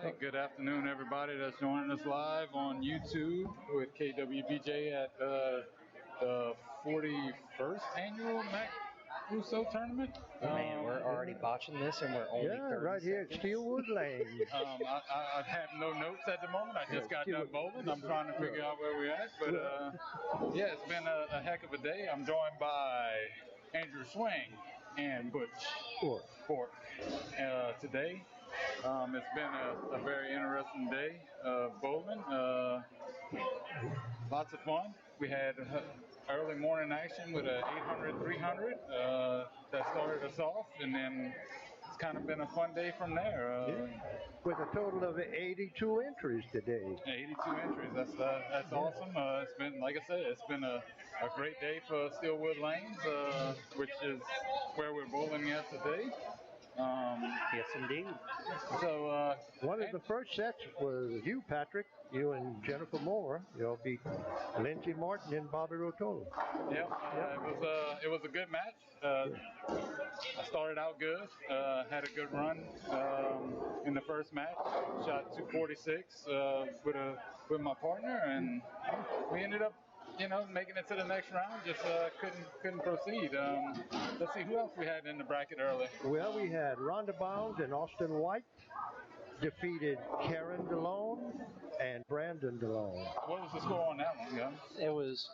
right, good afternoon, everybody that's joining us live on YouTube with KWBJ at the 41st annual Mac Russo tournament. Man, we're already botching this, and we're only 30 right here at seconds. Steelwood Lane. I have no notes at the moment. I just got done bowling. I'm trying to figure out where we're at. But yeah, it's been a heck of a day. I'm joined by Andrew Swing and Butch Fork today. It's been a very interesting day of bowling. Lots of fun. We had early morning action with a 800-300 that started us off, and then it's kind of been a fun day from there. With a total of 82 entries today. 82 entries. That's awesome. It's been, like I said, it's been a great day for Steelwood Lanes, which is where we're bowling at today. Yes, indeed. So one of the first sets was you, Patrick. You and Jennifer Moore. You'll beat Lindsey Martin and Bobby Rotolo. It was a good match. I started out good. Had a good run in the first match. Shot 246 with my partner, and we ended up, making it to the next round. Just couldn't proceed. Let's see, who else we had in the bracket early? Well, we had Rhonda Bounds and Austin White defeated Karen DeLone and Brandon DeLone. What was the score on that one, guys? It was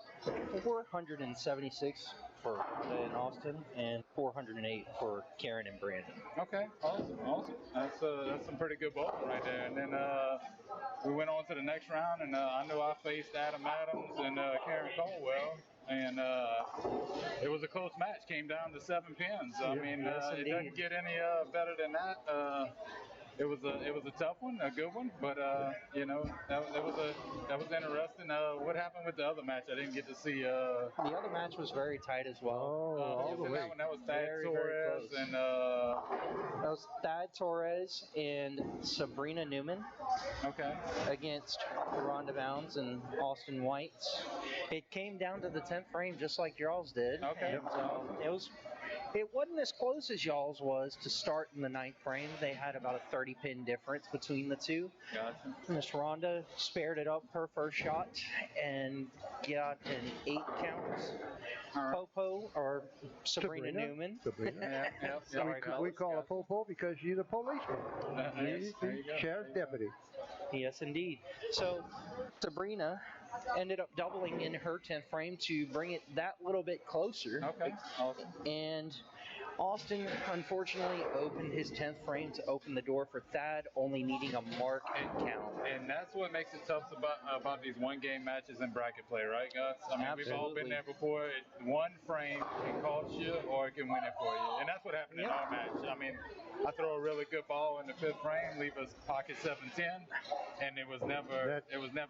476 for Rhonda and Austin, and 408 for Karen and Brandon. Okay, awesome. That's some pretty good bowling right there. And then we went on to the next round, and I knew I faced Adam Adams and Karen Caldwell. And it was a close match. Came down to 7 pins. I mean, it doesn't get any better than that. It was a tough one, a good one, but that was interesting. What happened with the other match? I didn't get to see. The other match was very tight as well. All the way. That was Thad Torres and that was Thad Torres and Sabrina Newman. Okay. Against Rhonda Bounds and Austin White. It came down to the 10th frame, just like y'all's did. Okay. And, it wasn't as close as y'all's was to start in the 9th frame. They had about a 30-pin difference between the two. Gotcha. Miss Rhonda spared it up her first shot and got an 8 count. Popo, or Sabrina Newman. Sorry, we call her Popo because she's a policeman. She's the sheriff's deputy. Yes, indeed. So Sabrina ended up doubling in her 10th frame to bring it that little bit closer. Okay, awesome. And Austin, unfortunately, opened his 10th frame to open the door for Thad, only needing a mark count. And that's what makes it tough about these one-game matches in bracket play, right, guys? I mean, Absolutely. We've all been there before. One frame can cost you or it can win it for you. And that's what happened in our match. I mean, I throw a really good ball in the 5th frame, leave us pocket 7-10, and it was never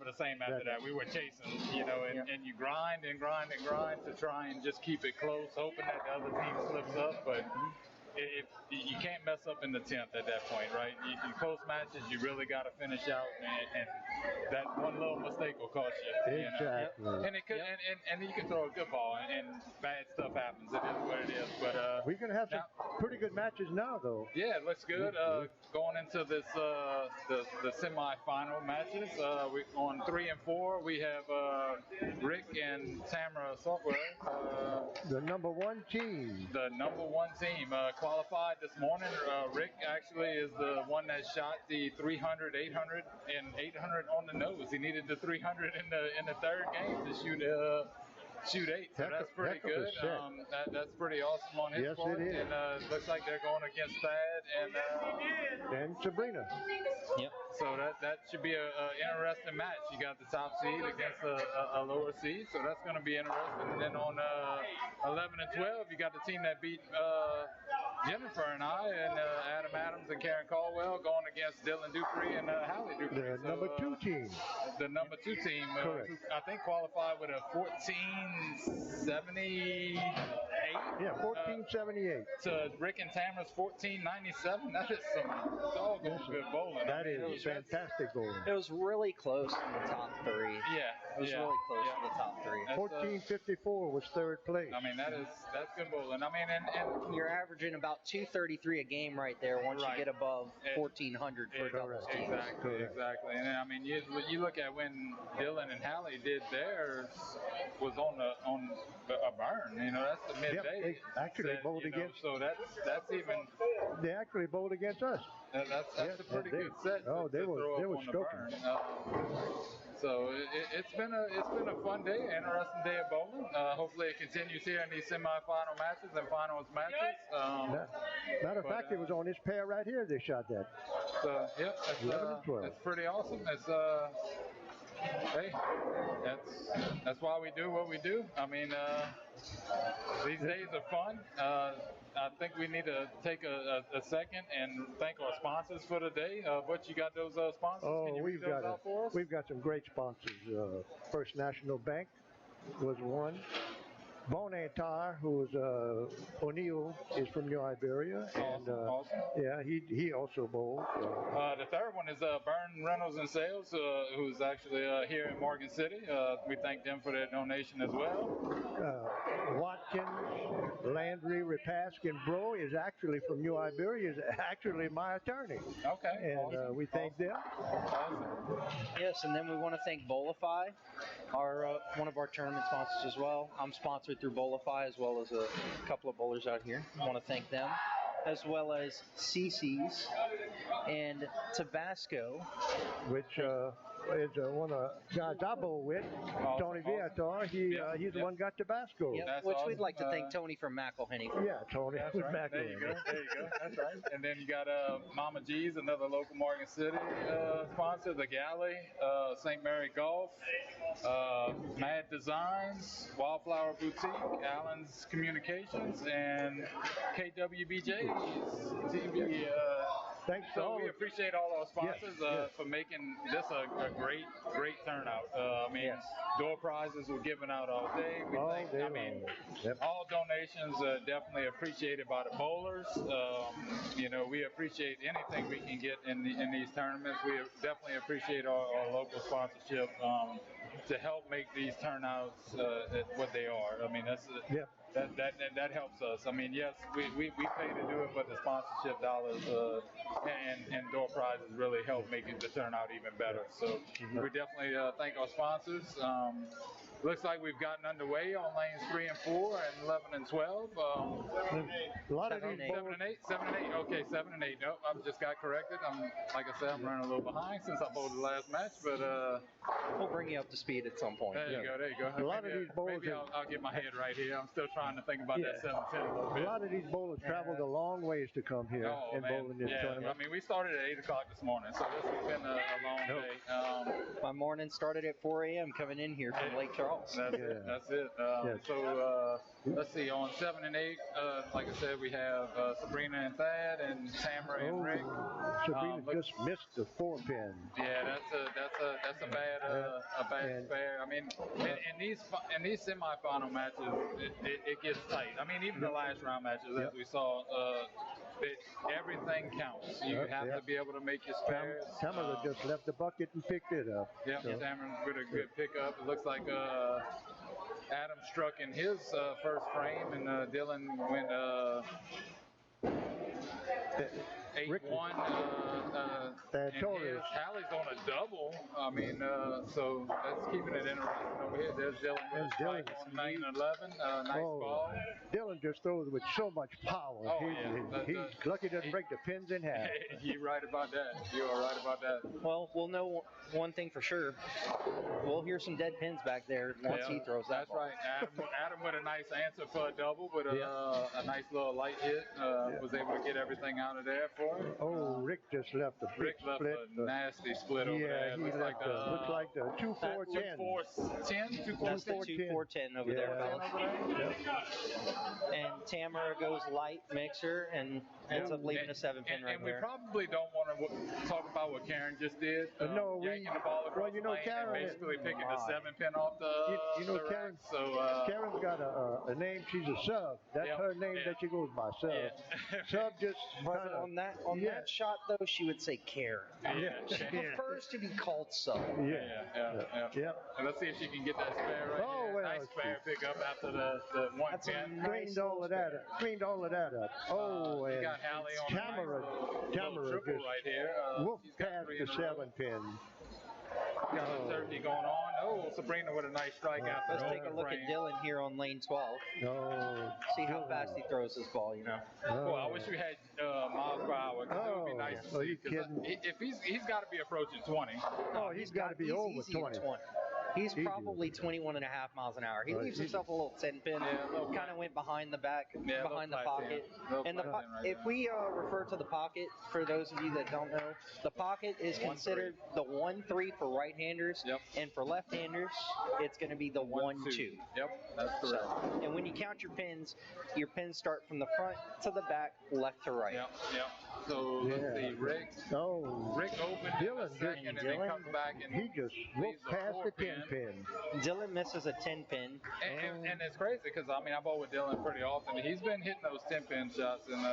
the same after that. We were chasing, and you grind and grind and grind to try and just keep it close, hoping that the other team slips up, but you can't mess up in the 10th at that point, right? In close matches, you really got to finish out, and that one little mistake will cost you. Exactly. And it could, and you can throw a good ball, and bad stuff happens. It is what it is. But we're gonna have some pretty good matches now, though. Yeah, it looks good. Going into this the semifinal matches, we on 3 and 4. We have Rick and Tamara Saltwell. The number 1 team. The number 1 team. Qualified this morning. Rick actually is the one that shot the 300, 800, and 800 on the nose. He needed the 300 in the 3rd game to shoot 8. So that's pretty good. That's pretty awesome on his part. It is. And it looks like they're going against Thad and Sabrina. Yep. So that should be an interesting match. You got the top seed against a lower seed, so that's going to be interesting. And then on 11 and 12, you got the team that beat Jennifer and I, and Adam Adams and Karen Caldwell going against Dylan Dupree and Hallie Dupree. The number 2 team. The number 2 team, Correct. Who I think qualified with a 1478 Yeah, 1478. To Rick and Tamara's 1497. That is some doggone good bowling. That is that's- fantastic bowling. It was really close in the top three. Yeah, It was really close to the top three. That's, 1454 was third place. I mean, that's good bowling. I mean, and You're averaging about 233 a game right there once Right. you get above And- 1400 for doubles teams. exactly. And I mean, you look at when Dylan and Hallie did theirs was on a burn. You know, that's the midday. Yep, they actually bowled you know, against- So that's even They actually bowled against us. that's Yeah, a pretty they- good set. oh, they to were- throw they up were on the stoking. burn. So it's been a fun day, interesting day of bowling. Hopefully it continues here in these semifinal matches and finals matches. Matter of fact, it was on this pair right here they shot that. So yeah, 11 and 12. that's pretty awesome. It's hey, that's why we do what we do. I mean, these days are fun. I think we need to take a second and thank our sponsors for the day. But you got those sponsors? Oh, Can you read we've those out for us? got some great sponsors. First National Bank was one. Bonatar, who is O'Neill, is from New Iberia, and Awesome. yeah, he also bowled. The third one is Burn Rentals and Sales, who's actually here in Morgan City. We thank them for their donation as well. Watkins, Landry, Repask, and Bro is actually from New Iberia. Is actually my attorney, Okay. and awesome. we thank them. Awesome. Yes, and then we want to thank Bolify, our one of our tournament sponsors as well. I'm sponsored through Bolify as well as a couple of bowlers out here. I want to thank them, as well as CC's and Tabasco. Which is one of the guys I bowl with, Tony Viator. He's the one got Tabasco. Yep, That's which awesome. we'd like to thank Tony from McElhenney. Yeah, Tony. That's with right. There you go. Macaron. There you go. That's right. And then you got Mama G's, another local Morgan City sponsor, the Galley, St. Mary Golf, Mad Designs, Wildflower Boutique, Allen's Communications, and KWBJ's TV. Thanks to So all we of appreciate all our sponsors yes. for making this a great turnout. I mean, Yes. door prizes were given out all day. We all thank, day I mean, long. Yep. all donations are definitely appreciated by the bowlers. You know, we appreciate anything we can get in these tournaments. We definitely appreciate our local sponsorship to help make these turnouts what they are. I mean, Yep. that helps us. I mean, yes, we pay to do it, but the sponsorship dollars and door prizes really help make the turnout even better. So we definitely thank our sponsors. Looks like we've gotten underway on lanes 3 and 4 and 11 and 12. A lot of Seven these and eight. bowlers, 7 and 8. Okay, 7 and 8. Nope, I just got corrected. Like I said, I'm running a little behind since I bowled the last match, but We'll bring you up to speed at some point. there you go. There you go. A lot of Maybe, these bowlers maybe have- I'll get my head right here. I'm still trying to think about that Yeah. 7-10 a little a bit. lot of these bowlers traveled a long ways to come here Oh, and man. bowl in this Yeah, tournament. I mean, we started at 8 o'clock this morning, so this has been a long day. My morning started at 4 a.m. coming in here from Lake Charles. That's Yeah. it. That's it. Yes. So let's see. On 7 and 8, like I said, we have Sabrina and Thad and Tamara and Rick. Sabrina looks- just missed the 4-pin. Yeah, that's a bad And- spare. I mean, in these semifinal matches, it gets tight. I mean, even the last round matches, as we saw, everything counts. You have Yeah. to be able to make your spares. Tamara just left the bucket and picked it up. Yeah, So- Tamara with a good pickup. It looks like Adam struck in his first frame, and Dylan went 8-1. Thad And Torres. his Hallie's on a double. I mean, so that's keeping it interesting over here. There's Dylan with a And strike Dylan- on 9-11. Nice Oh, ball. Dylan just throws with so much power. Oh, yeah. He's lucky doesn't break the pins in half. You're right about that. You are right about that. Well, we'll know one thing for sure. We'll hear some dead pins back there once Yeah, he throws that That's ball. right. Adam with a nice answer for a double, with a nice little light hit. Was able to get everything out of there for for her? Oh, Rick just left a big Rick left split. a nasty split over Yeah, there. he Looks left looks like the 2-4-10. 2-4-10, That's the 2-4-10 over there, Yeah. fellas. And Tamara goes light mixer and ends up leaving a 7-pin right and we there. probably don't want to talk about what Karen just did. No, yanking the ball across well, you know, the lane Karen- and basically picking the 7-pin off the You know, the Karen- rack. So Karen's got a name. She's a sub. That's Yeah, her name yeah. that she goes by. Sub. Yeah. Sub just But kinda, on that yeah. that shot though, she would say Karen. yeah, She yeah. prefers to be called sub. Yeah. Yeah. And let's see if she can get that spare right Oh, here. well, Nice spare pickup after the That's a 110. nice Cleaned all of that up. Cleaned all of that up. Oh, You and got Hallie on Tamara, a nice Tamara little triple just right here. whoop She's got past 3 the in a row. 7-pin. Got the turkey going on. Oh, Sabrina with a nice strike after Let's the take a look at frame. Dylan here on lane 12. No. See how fast he throws this ball, you know. Well, I wish we had miles per hour, 'cause it would be Oh, nice to are see. you 'cause kidding? if he's got to be approaching 20. Oh, he's got to be over easy 20. 20. He's Easy. probably 21 and a half miles an hour. He Right, leaves easy. himself a little 10-pin. Yeah, a little Kind of went behind the back, Yeah, a behind the little flat pocket. 10. Little And the flat po- 10 right if there. we refer to the pocket, for those of you that don't know, the pocket is 1-3. considered the 1-3 for right-handers, Yep. and for left-handers, it's going to be the 1-2. Yep, that's correct. So, and when you count your pins start from the front to the back, left to right. Yep. So let's Yeah. see, Rick Oh, opened Dylan, in a second and then Dylan, comes back and he just leaves whooped a past the 4-pin. 10-pin. Dylan misses a 10-pin. And it's crazy because I mean I bowl with Dylan pretty often. He's been hitting those 10-pin shots, and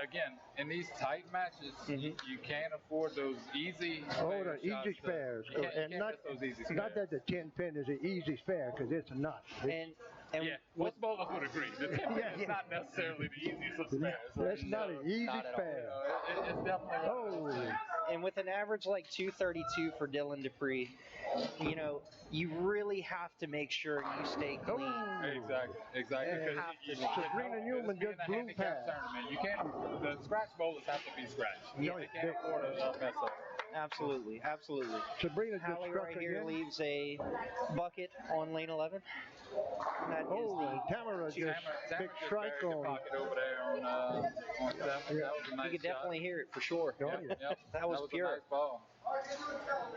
again in these tight matches, you can't afford those easy. Oh, spare the easy shots to- spares. You can't, And you can't miss those easy spares. not that the 10-pin is an easy spare, because it's not. And yeah, with most bowlers would agree. The 10-pin Yeah. is not necessarily the easiest of spares. That's not an easy Not at all. spare. It's definitely. Oh, And with an average like 232 for Dylan Dupree, you know, you really have to make sure you stay clean. Exactly. Yeah, Because have to. Sabrina Newman being just a blew handicap past. tournament, you can't. The scratch bowlers have to be scratched. Yeah, They can't afford a mess up. Absolutely. Sabrina just Hallie struck right here again. leaves a bucket on lane 11. That is Oh, the and Tamara just Tamara big just strike buried the on. pocket over there on 7. Yeah. That was a nice you could shot. definitely hear it for sure. Oh, Yep, yeah. yep. That was pure. a nice ball. All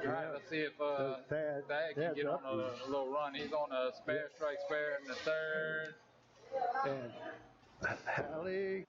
right, let's see if Thad- Thad can Thad's get on up. a little run. He's on a spare strike spare in the 3rd. And Hallie,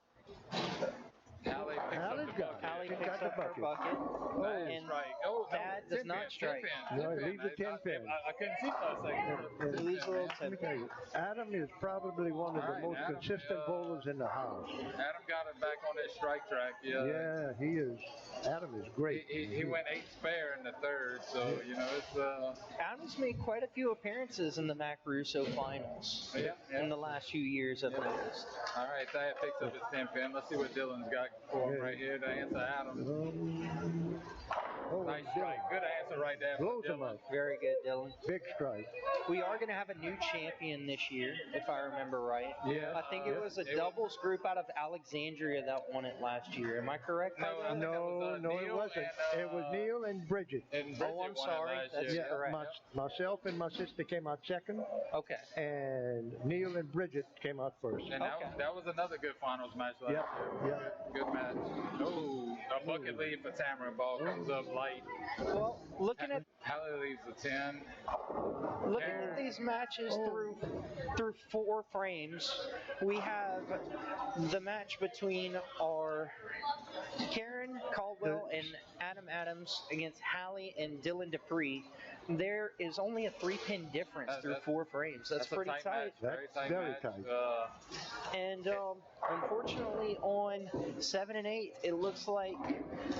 Hallie picks Hallie's up the got bucket. it. Hallie She's picks got the up her bucket. bucket. Oh, And strike. Thad does not strike. No, he leaves a 10-pin. I couldn't see for a second. And- He leaves a little Let me tell you, Adam is probably one of the Alright, most Adam, consistent bowlers in the house. Adam got it back on his strike track. Yeah, he is. Adam is great. He went 8 spare in the 3rd, so you know it's Adams made quite a few appearances in the Mac Russo finals yeah. in the last few years, I've noticed. All right. Thad picks up his 10-pin. Let's see what Dylan's got for him right here to answer Adam. Oh, Nice Dylan, strike. Good answer right there. blows for him Dylan. up. Very good, Dylan. Big strike. We are going to have a new champion this year, if I remember right. Yeah. I think it was a It doubles group out of Alexandria that won it last year. Am I correct? No, I think that was, No, it Neil wasn't. and, It was Neil and Bridget. And Bridget Oh, I'm won it sorry. last That's year. Yeah, correct. myself and my sister came out second, Okay. and Neil and Bridget came out first. And Okay. that was another good finals match last Yep, year. yep. Good match. Oh, a bucket lead for Tamara. Ball comes up light. Well, looking at Hallie leaves a 10. these matches through 4 frames, we have the match between our Karen Caldwell and Adam Adams against Hallie and Dylan Dupree. There is only a 3-pin difference through 4 frames. That's a pretty tight tight. match. Very tight Very match. tight. And unfortunately, on 7 and 8, it looks like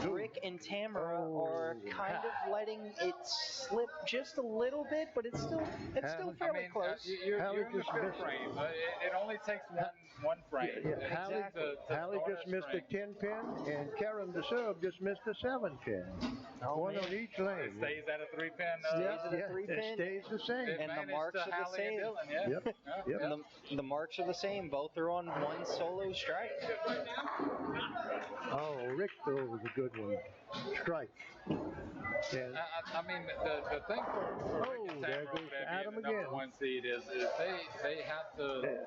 Rick and Tamara are kind of letting it slip just a little bit, but it's still fairly close. You're Hallie in the just 5th missed it. frame. It only takes one frame. Yeah, Hallie, Exactly. Hallie start just a missed a string. 10-pin, and Karen the sub just missed a 7-pin. One man. on each lane. It stays at a 3-pin. Stays at a Yeah, 3-pin. it stays the same. And the advantage marks to are the Hallie and same. Dylan, yeah. Yep, Yeah, yep. yeah. And the marks are the same. Both are on one solo strike. Oh, Rick throw was a good one. Strike. And I mean, the thing for Rick and there Tamara goes over there Adam being the number again. 1 seed is they have to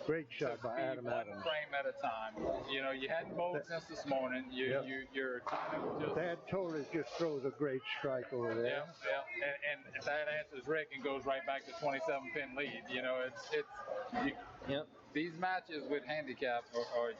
Great shot by be Adam one Adams. frame at a time. You know, you hadn't bowled since this morning. You're kind of just. Thad Torres just throws a great strike over there. And that answers Rick and goes right back to 27-pin lead. You know, these matches with handicap, or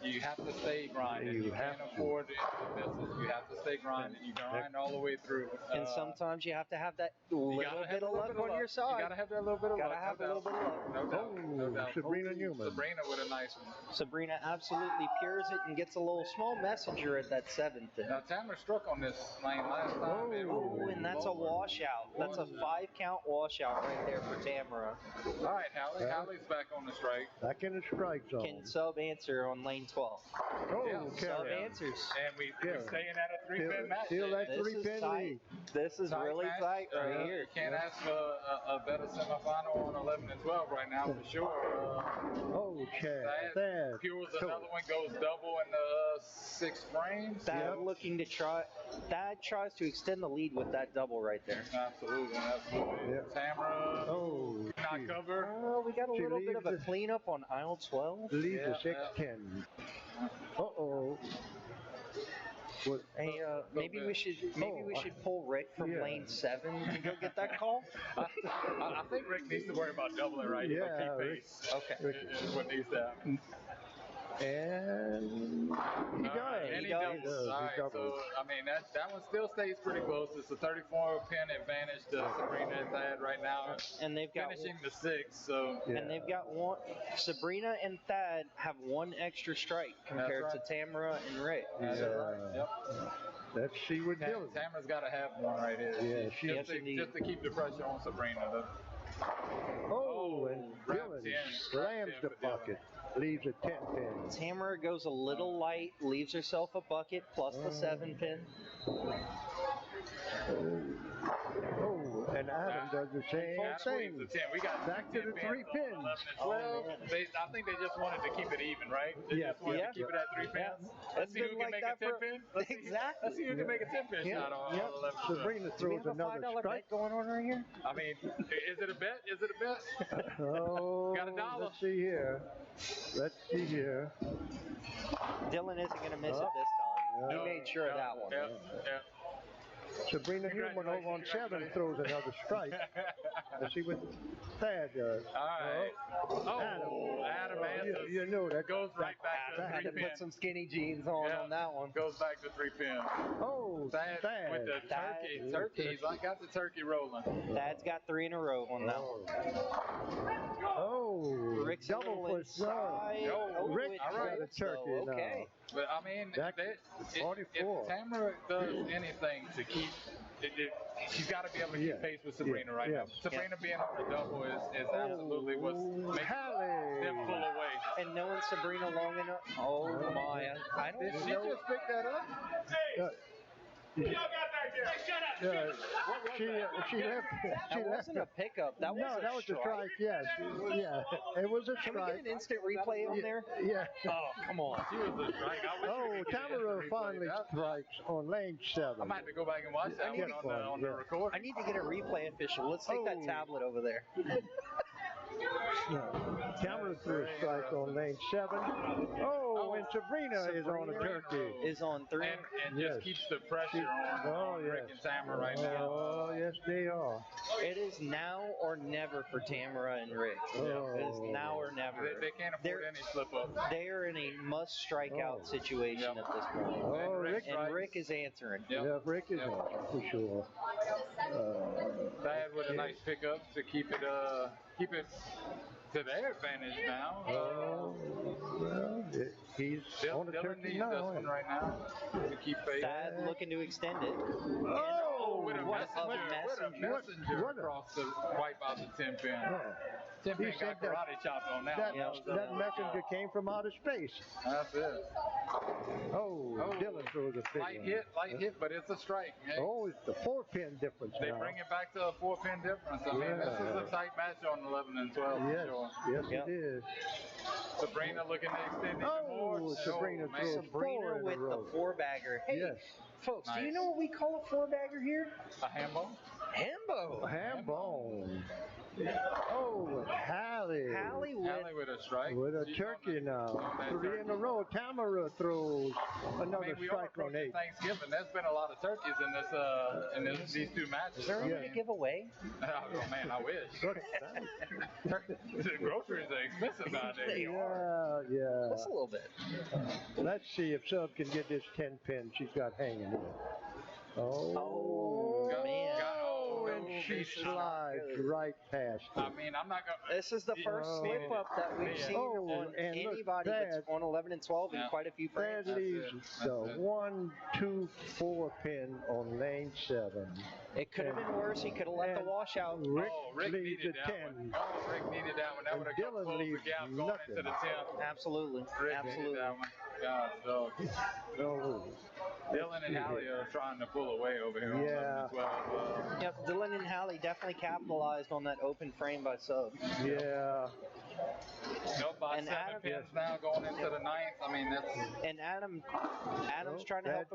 you have to stay grinding. You can't afford to misses. You have to stay grinding. You grind all the way through. And sometimes you have to have that little bit of luck on your side. You gotta have that little bit of luck. Gotta have a little bit of luck. No doubt. No doubt. Sabrina Newman. Sabrina with a nice one. Sabrina absolutely pures it and gets a little small messenger at that 7th. Now Tamara struck on this lane last time. Oh, and that's a washout. That's a 5-count washout right there for Tamara. All right, Hallie. Hallie's back on the strike. Back in the strike zone. Can sub answer on lane 12. Oh, Sub carry. answers. And we're staying at a 3-pin match. Still that This is 3-pin tight. lead. This is really match. tight right here. You can't ask for a better semifinal on 11 and 12 right now for sure. Oh, Chad. Thad Pures another one, goes double in the 6 frames. Thad looking to try. Thad tries to extend the lead with that double right there. Absolutely. Yep. Tamara not covered. Oh, we got a She little bit of a leaves cleanup on aisle 12. Leads a 6-10. Uh-oh. Hey, maybe we should pull Rick from lane 7 to go get that call. I think Rick needs to worry about doubling right here. Yeah, Keep pace. Okay. Is what needs to happen. And he does. And he does. doubles. All right, so I mean that one still stays pretty close. It's a 34-pin advantage to Sabrina and Thad right now. And they've got finishing the 6. So and they've got one. Sabrina and Thad have one extra strike compared to Tamara and Rick. That's right. Yep. Let's see what Dylan. Tamara's got to have one right here. Yeah, just to keep the pressure on Sabrina. Oh, and Dylan slams the bucket. Leaves a 10-pin. Tamara goes a little light, leaves herself a bucket plus the 7-pin. Oh, and Adam does the same thing. We got back to the 3 pins. Well, I think they just wanted to keep it even, right? They just wanted to keep it at 3 pins. Let's see who can make a 10-pin. Exactly. Let's see who can make a 10-pin shot on 11. Sabrina throws another $5 strike. bet going on right here. I mean, is it a bet? Is it a bet? Oh, Got $1. let's see here. Let's see here. Dylan isn't going to miss it this time. He made sure of that one. Yeah. Sabrina Newman over on 7 throws another strike. Let's see what Thad does. All right. Adam answers. You know that goes right back to I had 3 to pin. put some skinny jeans on that one. Goes back to 3 pin. Oh, Thad Thad. with the turkey. He's got the turkey rolling. Thad's got 3 in a row on that one. Oh, Rick's double for inside. Rick with got a Rick, turkey so, now. okay. But I mean, Back if 44. Tamara does anything to keep, she's got to be able to keep pace with Sabrina right now. Sabrina being on the double is absolutely what's making them pull away. And knowing Sabrina long enough. Oh my! I don't Did she know. just pick that up? She left. That wasn't a pickup. That was No, that was a strike. strike. Yes, yeah, it was a Can we strike. get an instant replay on there? Yeah. Oh, come on. She was a strike. Oh, Tamara finally strikes on lane 7. I might have to go back and watch that one on the recording. I need to get a replay official. Let's take that tablet over there. Tamara threw a strike on lane 7. Oh, and Sabrina is on a turkey. Is on 3. And just keeps the pressure on Rick and Tamara right now. Oh, yes, they are. It is now or never for Tamara and Rick. Oh. It is now or never. They can't afford any slip-up. They are in a must strike out situation at this point. Oh, Rick. And Rick is answering. Yeah, Rick is on for sure. Thad with a nice pickup to keep it to their advantage now. Well, he's on the Dylan turkey needs now. this one right now to keep pace. Thad looking to extend it. Oh, with a what messenger across the wipe out the 10-pin. 10-pin He said got karate chopped on that one. That messenger came from outer space. That's it. Oh, Dylan throws a big Light hit, but it's a strike. Hey? Oh, it's the 4-pin difference They now. bring it back to a 4-pin difference. I mean, this is a tight match on 11 and 12 Yes, for sure. yes, it is. Sabrina looking to extend it more. Sabrina throws Sabrina 4 in a with the row. 4-bagger. Hey, Yes. folks, do you know what we call a 4-bagger here? A hambo? Hambo. Ham bone. Oh, Hallie. Hallie Allie with a strike. With a She's turkey on now. that 3 in a turkey. row. Tamara throws I another mean, we are strike on approaching 8. Thanksgiving. There's been a lot of turkeys in these two matches. Is there any Yeah. to give away? Oh man, I wish. Look, The groceries are expensive nowadays. They yeah. Just a little bit. Let's see if Sub can get this 10 pin she's got hanging in. Oh, man. and she this is not slides good. right past I it. mean, I'm not gonna. This is the first Oh. slip up that we've Yeah. seen Oh, on and look, anybody that's that- on 11 and 12 in Yeah. quite a few frames. That leaves That's the it. 1, 2, 4 pin on lane 7. It could have been worse. He could have let the And washout. Rick Rick leads needed a that 10. one. Oh, Rick needed that one. That And would have Dylan closed the leaves gap going nothing. into the 10th. Absolutely. Rick Absolutely. needed that one. God, so Oh, Dylan and Hallie are trying to pull away over here. On Yeah. 11 and 12. Yep, Dylan and Hallie definitely capitalized on that open frame by Sub. yeah. Nope, by And 7 Adam- pins now going into the 9th. I mean, that's. And Adam's Well, trying to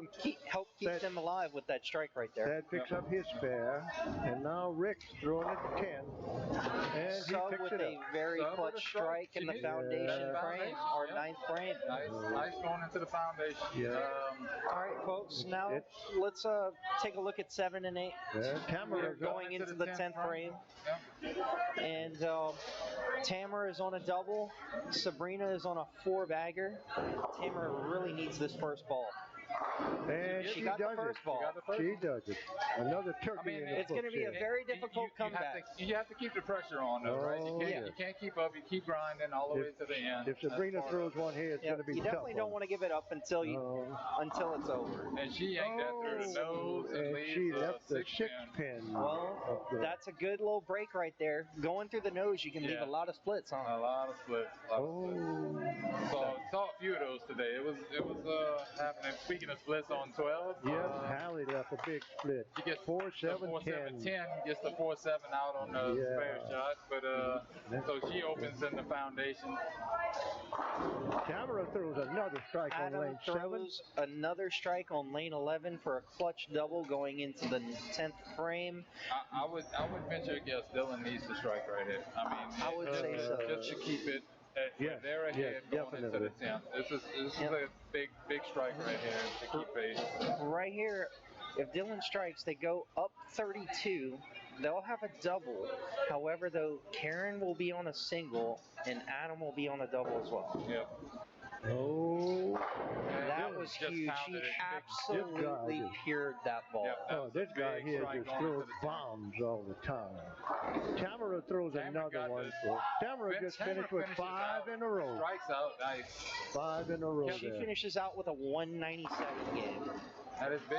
help keep that- them alive with that strike right there. That picks up his spare. And now Rick's throwing it to 10. And he Sub picks with it a up. very Sub with clutch a strike. strike in the Yeah. foundation Yeah. frame, or Yeah. 9th frame. Nice going into the foundation. Yeah. All right, folks. Now It's- let's take a look at 7 and 8. Yeah, We're Tamara's going into the 10th frame, Yeah. and Tamara is on a double. Sabrina is on a 4-bagger. Tamara really needs this first ball. And She she got the does first it. ball. She does it. Another turkey I mean, in the It's going to be a books very You- difficult you comeback. You have to keep the pressure on, though, right? Oh, You yeah. can't keep up. You keep grinding all the way If- to the end. here. If Sabrina That's throws part one here, it's Yeah, going to be you tough. definitely don't want to give it up until it's over. of it. And she yanked that through the nose and and leaves she the left the 6 6 pin. pin. Well, up there. that's a good little break right there. Going through the nose, you can leave Yeah. a lot of splits on. A lot of splits. Oh, Saw a few of those today. It was happening. Speaking of splits on 12, yeah, Hallie left a big split. she gets 4-7, 4-7, 10. 10, gets the 4-7 out on the Yeah. spare shot. But so she opens in the foundation. Tamara throws another strike on Adam lane 7. throws another strike on lane 11 for a clutch double going into the 10th frame. I would venture a guess Dylan needs to strike right here. I mean, I would say so. Just to keep it at Yes, they're ahead yes, going into the definitely. 10th. This is Yep. a big strike right here to keep pace. Right here, if Dylan strikes, they go up 32. They'll have a double. However, though, Karen will be on a single and Adam will be on a double as well. Yep. Oh, That Dylan was just huge. pounded He it. absolutely This guy cured that ball. Yep, that oh, was a this guy big here strike just going throws into the 10th. bombs all the time. Tamara throws Tamara another got one. this. Tamara just Tamara finished with finishes 5 out. in a row. Strikes out, nice. 5 in a row She there. finishes out with a 197 game. That is big.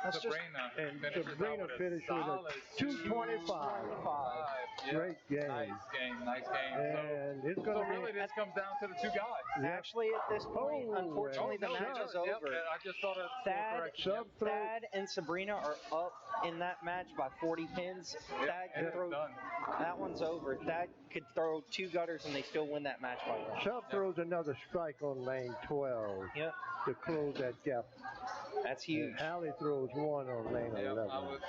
That's just- Sabrina And finishes Sabrina out with finished with a solid 225. 25. Yeah. Great game. Nice game. And it's So going to really, be. this comes down to the two guys. Yep. Actually, at this point, Oh, unfortunately, the no, match is Yep, over. I just saw that score Thad, correction. Sub throw. Thad and Sabrina are up in that match by 40 pins. Yep, Thad can it's throw. done. That one's over. Thad could throw 2 gutters and they still win that match by 1. Sub throws another strike on lane 12 Yep, to close that gap. that's huge. And Hallie throws one on lane Yeah, 11. I was.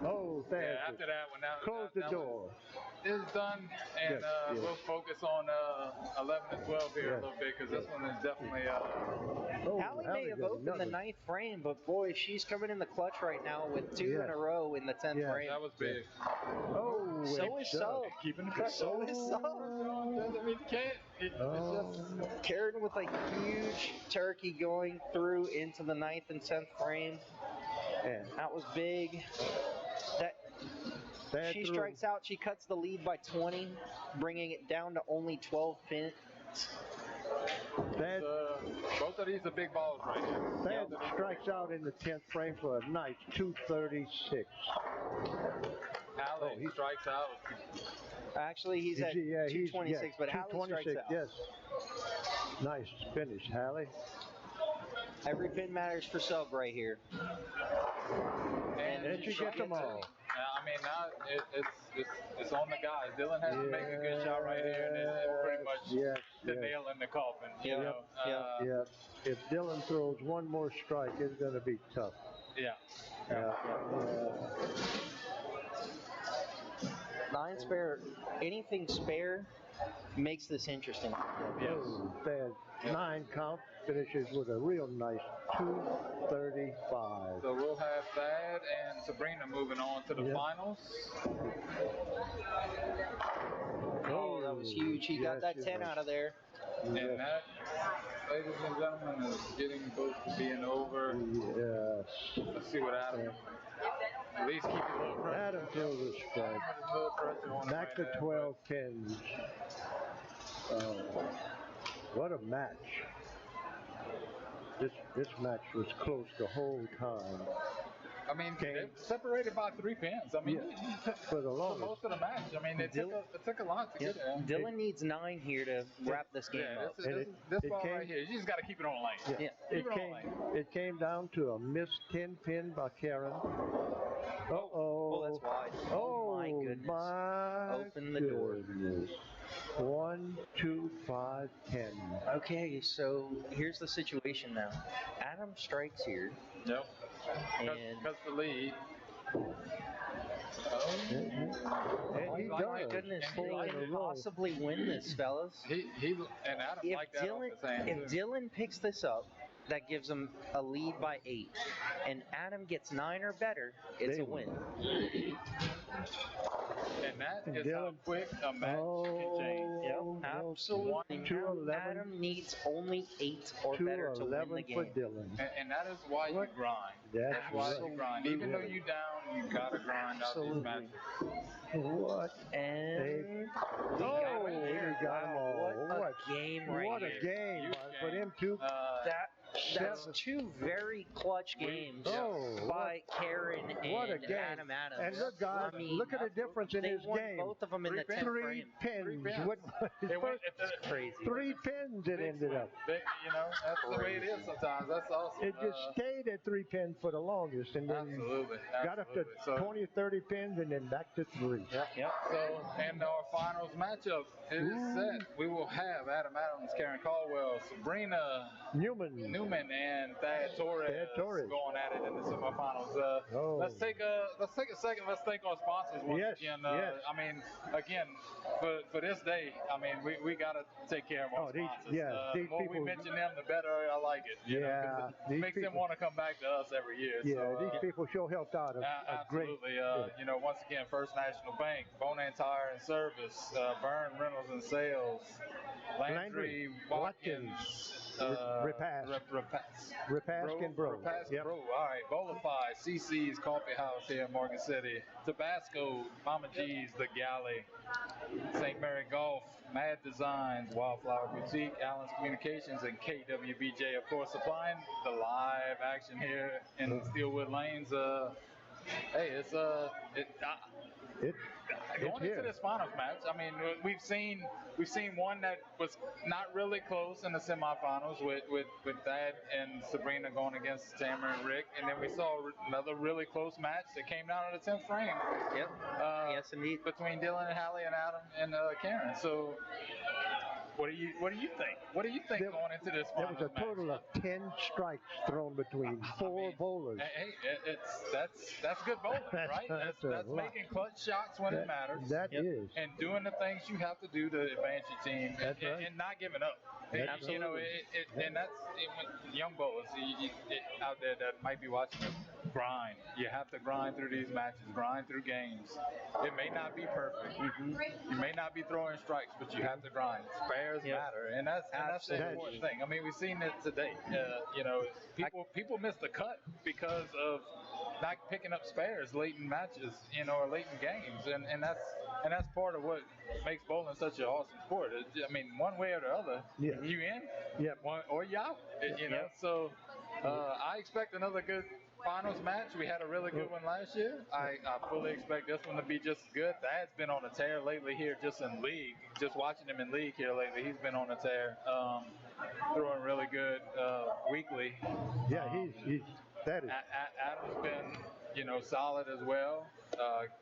Oh, Yeah, Thad. after that one, that Close the door. Is done, and Yes, yes. we'll focus on 11 and 12 here Yes. a little bit because this one is definitely. Oh, Hallie may Hallie have got opened the another. 9th frame, but boy, she's coming in the clutch right now with 2 in Yeah. a row in the 10th Yeah. frame. That was big. Oh, So and is Sub. Keeping the pressure. So is Sub. Doesn't mean you can't. It's Oh. just. Karen with a huge turkey going through into the 9th and 10th frame. And That was big. That Thad she threw- strikes out. She cuts the lead by 20, bringing it down to only 12 pins. Thad, Both of these are big balls right here. Thad strikes out in the 10th frame for a nice 236. Hallie he- strikes out. Actually, he's at Yeah, he's 226, but Hallie strikes 226, out. yes. Nice finish, Hallie. Every pin matters for Sub right here. And she gets them all. I mean, now it's on the guys. Dylan has to make a good shot right here, and it's pretty much Yes, the yes. nail in the coffin. You Yep, know? yep. Yeah, if Dylan throws one more strike, it's going to be tough. Yeah. Yeah. 9 spare, anything spare makes this interesting. Yes. Oh, Thad, 9 count finishes with a real nice 235. So we'll have Thad and Sabrina moving on to the Yep. finals. Oh, that was huge. He got Yes, that it 10 was. out of there. And that, ladies and gentlemen, is getting close to being over. Yes. Let's see what Adam. At least keep a little pressure. Adam throws a strike. A little pressure on Back him to right there, 12 pins. What a match. This match was close the whole time. I mean, Okay. they're separated by 3 pins. I mean, For the for longest. most of the match. I mean, it took a lot to get there. Dylan needs 9 here to wrap this game Yeah, up. this it ball came- right here, you just got to keep it on lane. Yeah. Keep it on lane. It came down to a missed 10 pin by Karen. Uh-oh. Oh, that's wide. Oh, my goodness. My Open the door. goodness. 1, 2, 5, 10. Okay, so here's the situation now. Adam strikes here, Yep. and Because the lead. And he oh my does. goodness, And he they liked can it. possibly win this, fellas. He and Adam If liked that off Dylan, his hand if too. Dylan picks this up, that gives him a lead by 8, and Adam gets 9 or better, it's They a win. And that is how Dylan- quick a match can change. Yep, Oh, absolutely. 211. Adam needs only 8 or better to win the 211 game. for Dylan. And that is why you What? grind. That's why right. you grind. Even though you down, you gotta grind out these Absolutely. matches. What? And They- we Oh, got we it here. got 'em all. What What- a game right What a here. game Huge for game. them two. That's Seven. 2 very clutch games Oh, by Karen what a and game. Adam Adams. And look, guys, I mean, look at the difference in they his won game. both of them in the 10th 3 frame. pins. 3 pins. What, his It went, first Crazy. 3 pins it ended up. You know, that's the way it is sometimes. That's awesome. It just stayed at 3 pins for the longest, and then Absolutely. got up to Absolutely. So, 20, 30 pins, and then back to 3. Yep. So, and our finals matchup is set. We will have Adam Adams, Karen Caldwell, Sabrina Newman, and Thad Torres going at it in the semifinals. Let's take a second. Let's thank our sponsors once again. Yes. I mean, again, for this day, I mean, we gotta take care of our sponsors. The these more we people- mention them, the better I like it. You know, 'cause it these makes them people- want to come back to us every year. Yeah, so, these people sure helped out a great. Absolutely. You know, once again, First National Bank, Bonan Tire and Service, Byrne Rentals and Sales, Landry Watkins, Repaskin Bro. Repaskin Bro. All right, Bolify, CC's Coffee House here in Morgan City, Tabasco, Mama G's, The Galley, St. Mary Golf, Mad Designs, Wildflower Boutique, Allen's Communications, and KWBJ, of course, supplying the live action here in Steelwood Lanes. Hey, it's going into this finals match. I mean, we've seen one that was not really close in the semifinals with Thad and Sabrina going against Tamara and Rick, and then we saw another really close match that came down to the 10th frame. Yep. Yes, indeed. Between Dylan and Hallie and Adam and Karen. So, what do you think? What do you think going into this There finals was a total match? of 10 strikes thrown between 4 bowlers. Hey, that's good bowling, right? That's a That's lot. making clutch shots when it matters. That is. And doing the things you have to do to advance your team, That's right. and not giving up. That's You know, and that's when young bowlers out there that might be watching this. Grind. You have to grind through these matches, grind through games. It may not be perfect. You may not be throwing strikes, but you have to grind. Spares matter, and that's the important thing. I mean, we've seen it today. You know, people miss the cut because of not picking up spares late in matches, you know, or late in games, and that's part of what makes bowling such an awesome sport. I mean, one way or the other, you in, or you out. You know, so I expect another good finals match. We had a really good one last year. I fully expect this one to be just as good. Thad's been on a tear lately here, just in league. Just watching him in league here lately, he's been on a tear. Throwing really good weekly. Yeah, that is. Adam's been, you know, solid as well.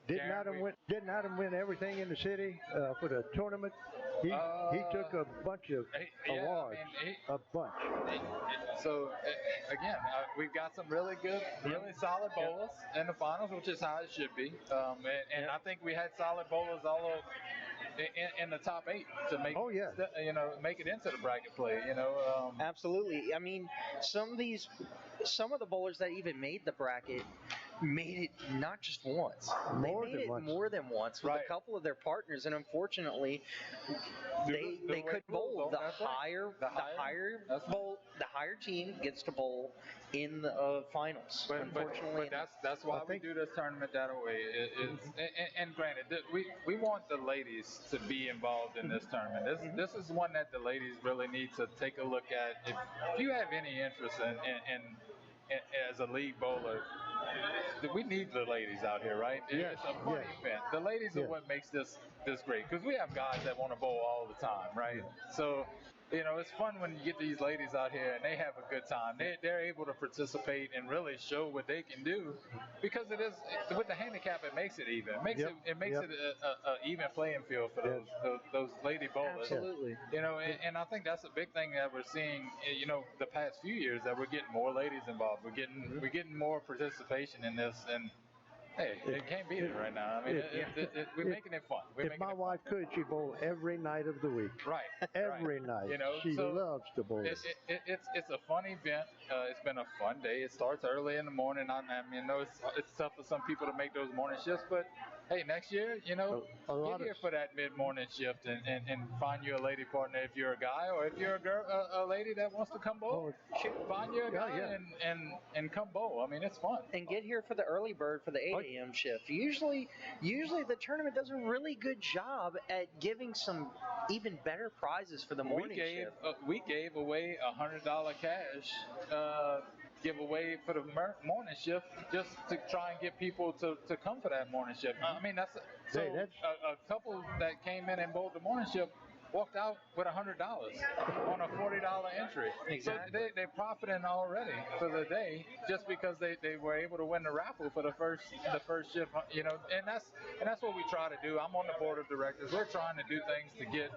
Karen, Didn't Adam win everything in the city for the tournament? He took a bunch of awards, a bunch. So again, we've got some really good, really solid bowlers in the finals, which is how it should be. And I think we had solid bowlers all over in the top 8 to make make it into the bracket play. Absolutely. I mean, some of the bowlers that even made the bracket made it not just once. They made it more than once with a couple of their partners, and unfortunately, they couldn't bowl. The higher team gets to bowl in the finals. Unfortunately, but that's why we do this tournament that way. And granted, we want the ladies to be involved in this tournament. This is one that the ladies really need to take a look at. If you have any interest in as a league bowler, we need the ladies out here, right? It's a fun event. The ladies are what makes this great, because we have guys that want to bowl all the time, right? So, it's fun when you get these ladies out here and they have a good time. They're able to participate and really show what they can do, because it is with the handicap, it makes it even. It makes it a even playing field for those lady bowlers. Absolutely. And I think that's a big thing that we're seeing. The past few years, that we're getting more ladies involved. We're getting more participation in this, and hey, it can't beat it right now. I mean, we're making it fun. If my wife could, she'd bowl every night of the week. Right. Every night. She loves to bowl. It's a fun event. It's been a fun day. It starts early in the morning. I know it's tough for some people to make those morning shifts, but hey, next year, get here for that mid-morning shift and find you a lady partner if you're a guy, or if you're a girl, a lady that wants to come bowl, find you a guy and come bowl. I mean, it's fun. And get here for the early bird for the 8 a.m. shift. Usually the tournament does a really good job at giving some even better prizes for the morning shift. We gave away $100 cash giveaway for the morning shift, just to try and get people to come for that morning shift. I mean, that's a couple that came in and bowled the morning shift walked out with $100 on a $40 entry. Exactly. So they're profiting already for the day, just because they were able to win the raffle for the first shift. And that's what we try to do. I'm on the board of directors. We're trying to do things to get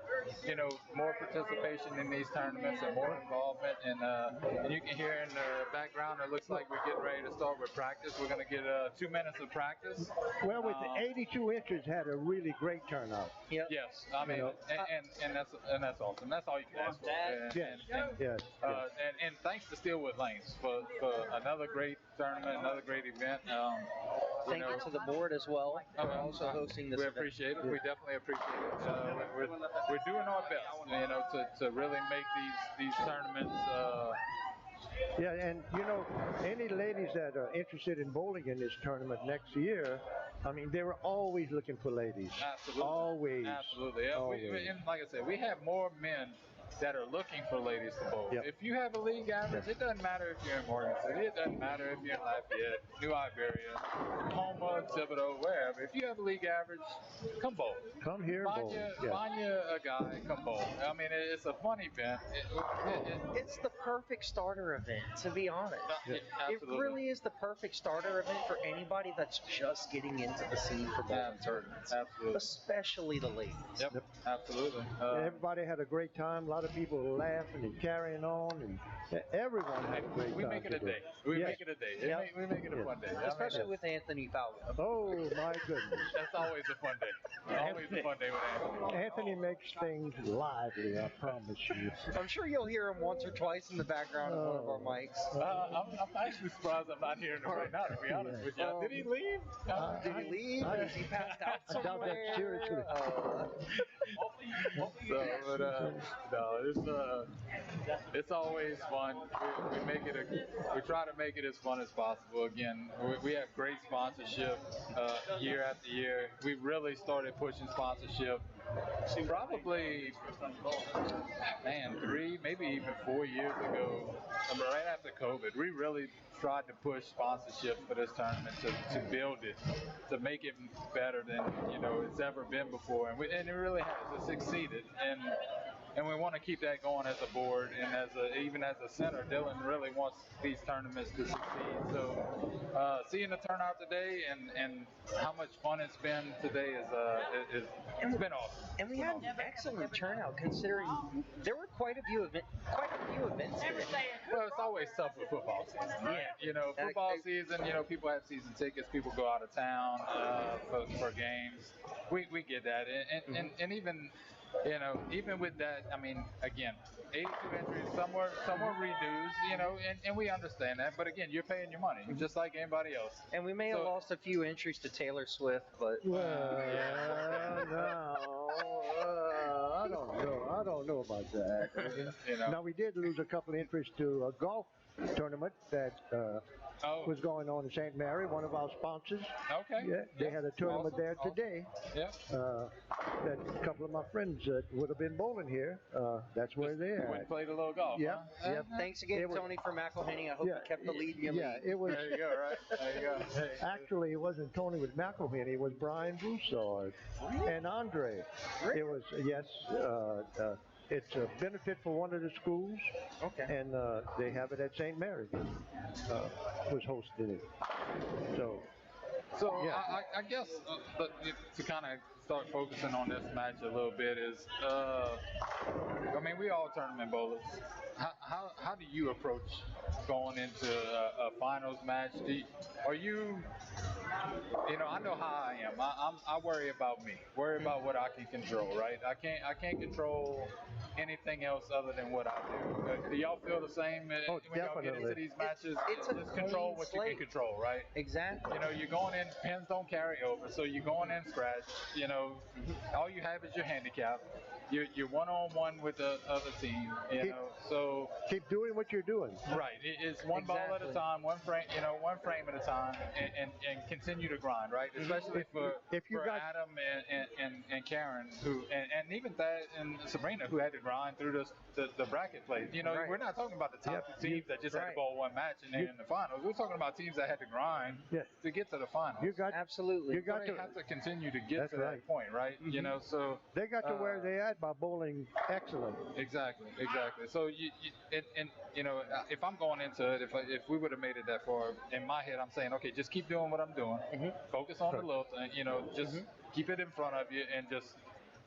more participation in these tournaments and more involvement. And you can hear in the background, it looks like we're getting ready to start with practice. We're going to get 2 minutes of practice. Well, with the 82 inches, had a really great turnout. Yep. Yes, I mean, and that's awesome. That's all you can ask for. And thanks to Steelwood Lanes for another great tournament, another great event. Thank you to the board as well for also hosting this event. We appreciate it. We definitely appreciate it. We're doing our best, to really make these tournaments. Yeah, and any ladies that are interested in bowling in this tournament next year, I mean, they were always looking for ladies. Absolutely. Always. Absolutely. Always. And like I said, we have more men that are looking for ladies to bowl. Yep. If you have a league average, it doesn't matter if you're in Morgan City, it doesn't matter if you're in Lafayette, New Iberia, Houma, Thibodeau, wherever. If you have a league average, come bowl. Come here, bowl. Find you a guy, come bowl. I mean, it's a fun event. It's the perfect starter event, to be honest. It really is the perfect starter event for anybody that's just getting into the scene for bowling tournaments. Absolutely. Especially the ladies. Yep. Absolutely. Everybody had a great time. A lot of people laughing and carrying on, and everyone had a great time. We make it a day. We make it a day. We make it a fun day. Especially with Anthony Fowler. Oh, my goodness. That's always a fun day. Always a fun day with Anthony. Anthony makes things lively, I promise you. I'm sure you'll hear him once or twice in the background of one of our mics. I'm actually surprised I'm not hearing him right now, to be honest with you. Did he leave? Did he leave? Is he passed out somewhere? I doubt that seriously. It's always fun. We try to make it as fun as possible. Again, we have great sponsorship year after year. We really started pushing sponsorship probably, 3, maybe even 4 years ago, right after COVID. We really tried to push sponsorship for this tournament to build it, to make it better than it's ever been before, and it really has. It succeeded, and we want to keep that going as a board, and even as a center. Dylan really wants these tournaments to succeed. So Seeing the turnout today and how much fun it's been today is it's been awesome. And we had an excellent turnout considering there were quite a few events today. Well, it's always tough with football season, right? You know, football season, you know, people have season tickets, people go out of town for games. We get that. And even, you know, even with that, I mean, again, 82 entries, some were redos, you know, and we understand that. But again, you're paying your money, just like anybody else. And we may have lost a few entries to Taylor Swift, but Well, I don't know about that. You know. Now, we did lose a couple of entries to a golf tournament that was going on in St. Mary, one of our sponsors. Okay. Yeah, they had a tournament there today. Yeah. That a couple of my friends that would have been bowling here, that's where they're Went and at. played a little golf. Yep, Huh? yep. thanks again, Tony, for McElhenney. I hope you kept the lead in your league. It was. There you go, right? There you go. Hey. Actually, it wasn't Tony with McElhenney. It was Brian Broussard and Andre. It was it's a benefit for one of the schools. Okay. And they have it at St. Mary's. Was hosting it. So Yeah. I guess to kind of start focusing on this match a little bit is, I mean, we all tournament bowlers. How do you approach going into a finals match? Are you, you know, I know how I am. I worry about me. Worry about what I can control, right? I can't control anything else other than what I do. Do y'all feel the same when y'all get into these matches? It's a just control clean what slate. you can control, right? Exactly. You know, you're going in, pins don't carry over, so you're going in scratch. You know, all you have is your handicap. You're one-on-one with the other team, you know, so... Keep doing what you're doing. Right. It's one ball at a time, one frame at a time, and continue to grind, right? Especially for Adam and Karen, who and even Thad and Sabrina, who had to grind through the bracket play. You know, we're not talking about the top two teams that just had to bowl one match and then in the finals. We're talking about teams that had to grind to get to the finals. Absolutely. You got they to have to continue to get to that point, right? You know, so they got to where they at by bowling excellent. Exactly. So you know, if I'm going into it, if we would have made it that far, in my head, I'm saying, okay, just keep doing what I'm doing. Focus on the little thing, you know, just keep it in front of you and just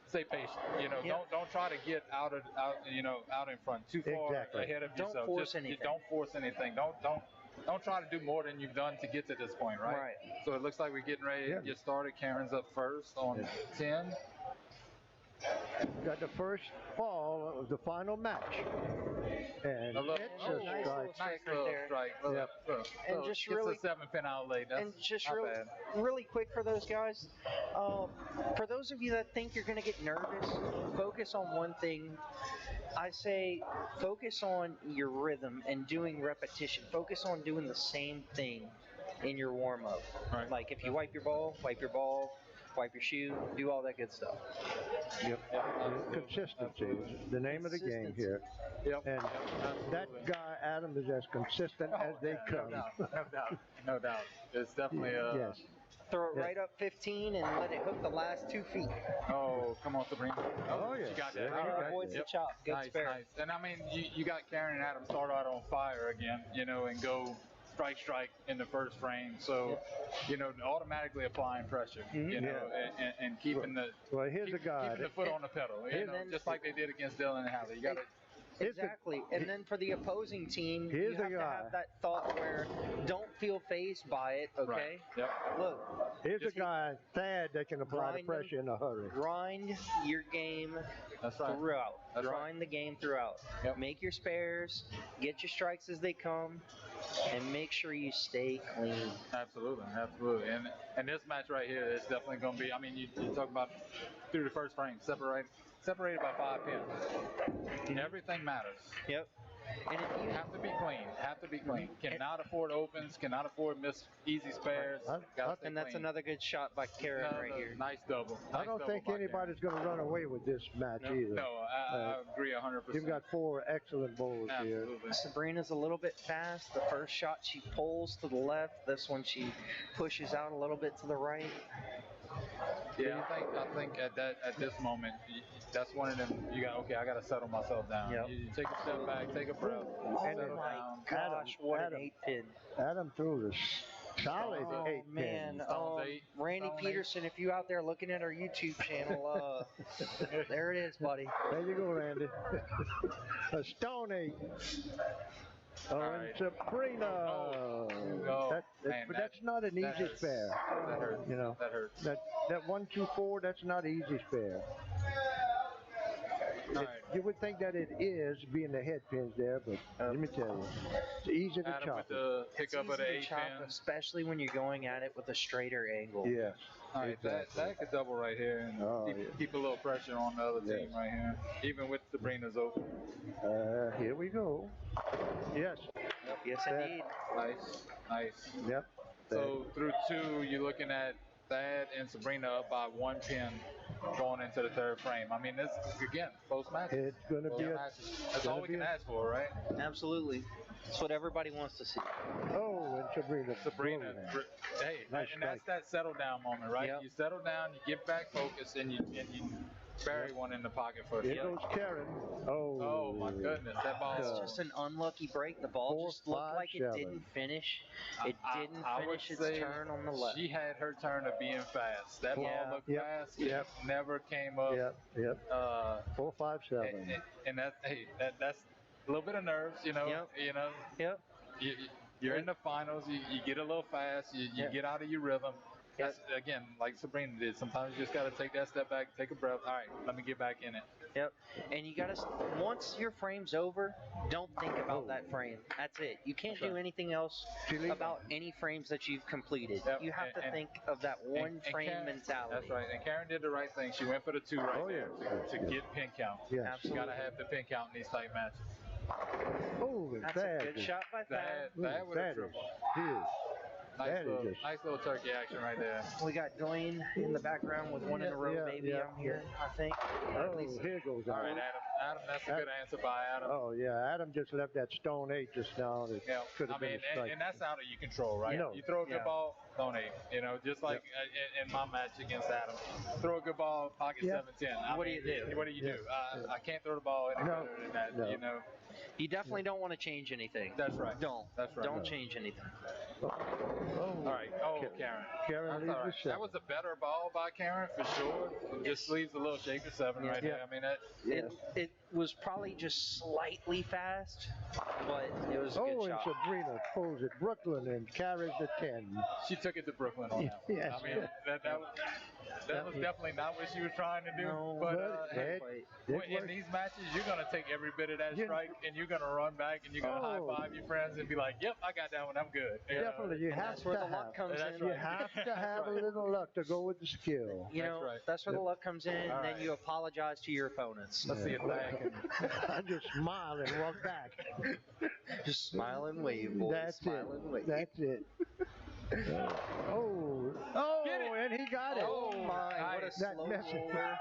stay patient. You know, don't try to get out in front too far ahead of yourself. Don't force anything. Don't force anything. Don't try to do more than you've done to get to this point, right? So it looks like we're getting ready to get started. Karen's up first on 10. Got the first ball of the final match. And it's a nice strike. little strike right there. Strike. And just it's really a 7-pin outlay. That's and just not bad. really quick for those guys, for those of you that think you're going to get nervous, focus on one thing. I say focus on your rhythm and doing repetition. Focus on doing the same thing in your warm-up. Right. Like if you wipe your ball, wipe your shoe, do all that good stuff. Consistency is the name of the game here. And that guy, Adam, is as consistent as they come. No doubt. It's definitely Throw it right up 15 and let it hook the last 2 feet. Oh, come on, Sabrina. Oh, yeah. You got that. Avoids the chop. Good spare. Nice. And I mean, you got Karen and Adam start out on fire again, you know, and go strike in the first frame. So, you know, automatically applying pressure, you know, and keeping here's a guy. Keeping the foot on the pedal, you know, just like they did against Dylan and Hallie. You got to. Exactly. And then for the opposing team, you have to have that thought where don't feel fazed by it, okay? Right. Yep. Look. Here's a guy, Thad, that can apply the pressure in a hurry. Grind your game throughout. Grind the game throughout. Yep. Make your spares, get your strikes as they come, and make sure you stay clean. Absolutely. And this match right here is definitely going to be, I mean, you talk about through the first frame, separated by 5 pins. Everything matters. Yep. And if you have to be clean. Cannot afford opens, cannot afford miss easy spares. And that's another good shot by Karen right here. Nice double. I don't think anybody's going to run away with this match either. No, I agree 100%. You've got 4 excellent bowlers here. Sabrina's a little bit fast. The first shot she pulls to the left. This one she pushes out a little bit to the right. Yeah, I think at this moment, that's one of them. You got I got to settle myself down. Yep. You take a step back, take a breath, settle down. Gosh, what an 8-pin! Adam threw Solid Oh 8 man, pins. Stone's 8. Randy Stone 8. Peterson, if you out there looking at our YouTube channel, there it is, buddy. There you go, Randy. A stone 8. Oh, All and right. Sabrina. Oh, man, But that's not an that easy hurts. spare. That hurts. You know, That hurts. that 1, 2, 4, that's not an easy spare. All right. You would think that it is, being the head pins there, but let me tell you, it's easy to Adam chop with it. the It's pickup of the easy to 8 chop, pin. especially when you're going at it with a straighter angle. Yes. All right, exactly. that could double right here and Oh, keep, yeah. keep a little pressure on the other team Yes. right here, even with Sabrina's open. Here we go. Yes. Yes, That- indeed. Nice, nice. Yep. So through 2, you're looking at Thad and Sabrina up by 1 pin going into the 3rd frame. I mean, this again, close matches. It's going to be Close a. matches. That's gonna all we be can a- ask for, right? Absolutely. It's what everybody wants to see. Oh, and Sabrina. Sabrina, blew that. hey, Nice and that's that settle down moment, right? Yep. You settle down, you get back focused, and you bury one in the pocket for a Here few. goes Karen. Oh. Oh my goodness, that ball. It's just an unlucky break. The ball 4, just looked 5, like it 7. didn't finish. It didn't I would finish its say turn on the left. She had her turn of being fast. That Yeah. ball looked Yep. fast. Yep. It never came up. Yep. 4, 5, 7. And that's that's a little bit of nerves, you know. Yep. You know, Yep. you're in the finals. You get a little fast. You Yep. get out of your rhythm. That's, again, like Sabrina did. Sometimes you just got to take that step back, take a breath. All right, let me get back in it. Yep. And you gotta, once your frame's over, don't think about that frame. That's it. You can't That's do right. anything else Chile. about any frames that you've completed. Yep, You have to and- think of that one frame Karen, mentality. That's right. And Karen did the right thing. She went for the 2 right Oh, there yes. to get pin count. Yes. You Absolutely. got to have the pin count in these tight matches. Oh, and That's Thad a good is- shot by Thad. That would Thad have is triple. huge. That is just- Nice little turkey action right there. We got Dwayne in the background with one in a row, Yeah, baby. yeah, I'm here, I think. Or at Oh, least here goes All right, Adam. Adam, that's a good answer by Adam. Oh, yeah. Adam just left that stone 8 just now. It Yeah, could I have been mean, a strike. and that's out of your control, right? No. You throw a good Yeah. ball, donate. You know, just like in my match against Adam, throw a good ball, pocket Yeah. 7-10. What do you do? What do you Yeah. do? I can't throw the ball any No. better than that. No. You know, you definitely don't want to change anything. that's right. Don't. That's right. Don't No. change anything. Oh, All right. Oh, Karen. Karen That's leads all the right. 7. That was a better ball by Karen for sure. It just leaves a little shaker 7 right Yeah. there. I mean, that. Yes. It was probably just slightly fast, but it was a Oh, good and shot. Sabrina pulls it. Brooklyn and carries the 10. She took it to Brooklyn on that one. Yes. I mean, that was definitely not what she was trying to do. No, but but hey, it well, in worked. these matches, you're gonna take every bit of that You- strike, and you're gonna run back, and you're gonna Oh. high five your friends, and be like, "Yep, I got that one. I'm good." You know? Definitely, you And have that's to where the have. luck comes That's in. You right. have to That's have a right. little luck to go with the skill. You That's know, right. that's where the Yep. luck comes in, All and then right. you apologize to your opponents. Let's see if that can. I just smile and walk back. Just smile and wave, boys. That's smile it. and wave. That's it. Oh, Get it. and he got it. Oh my, what a Nice. That slow message. roller.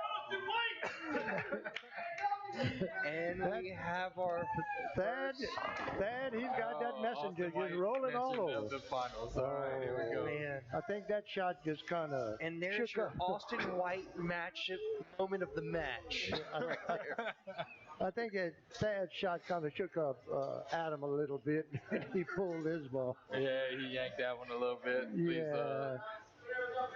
And we have our Thad, he's got that messenger Austin White just rolling all mentioned over. The finals. All right, here we Oh, go. man. I think that shot just kind of And there's shook your up. Austin White match moment of the match. right there. I think Thad's shot kind of shook up Adam a little bit. He pulled his ball. Yeah, he yanked that one a little bit. Yeah.